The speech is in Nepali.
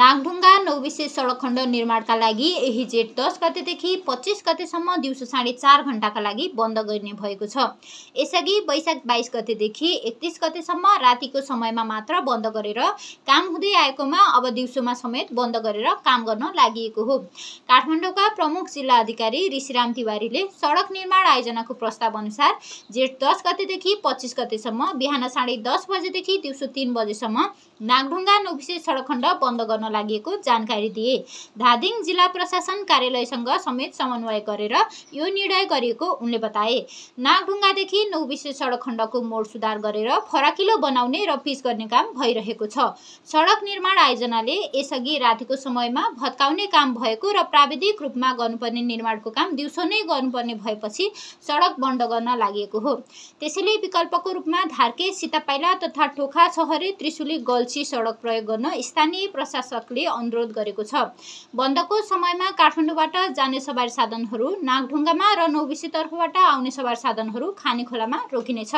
नागढुङ्गा नौबिसे सडक खण्ड निर्माणका लागि यही जेठ 10 गतेदेखि 25 गतेसम्म दिउँसो 4.5 घण्टाका लागि बन्द गर्ने भएको छ। यसअघि वैशाख 22 गतेदेखि 31 गतेसम्म रातिको समयमा मात्र बन्द गरेर काम हुँदै आएकोमा अब दिउँसोमा समेत बन्द गरेर काम गर्न लागिएको हो। काठमाडौँका प्रमुख जिल्ला अधिकारी ऋषिराम तिवारीले सडक निर्माण आयोजनाको प्रस्ताव अनुसार जेठ 10 गतेदेखि 25 गतेसम्म बिहान 10:30 बजेदेखि दिउँसो 3 बजेसम्म नागढुङ्गा नौबिसे सडक खण्ड बन्द गर्न लागेको जानकारी दिए। धादिङ जिल्ला प्रशासन कार्यालयसँग समेत समन्वय गरेर यो निर्णय गरिएको उनले बताए। नागढुङ्गादेखि नौबिसे सडक खण्डको मोड सुधार गरेर फराकिलो बनाउने र पिच गर्ने काम भइरहेको छ। सडक निर्माण आयोजनाले यसअघि रातिको समयमा भत्काउने काम भएको र प्राविधिक रूपमा गर्नुपर्ने निर्माणको काम दिउँसो नै गर्नुपर्ने भएपछि सडक बन्द गर्न लागेको हो। त्यसैले विकल्पको रूपमा धार्के सीतापाइला तथा टोखा छहरे त्रिशुली गल्छी सडक प्रयोग गर्न स्थानीय प्रशासकले अनुरोध गरेको छ। बन्दको समयमा काठमाडौँबाट जाने सवारी साधनहरू नागढुङ्गामा र नौबिसे तर्फबाट आउने सवारी साधनहरू खानेखोलामा रोकिनेछ।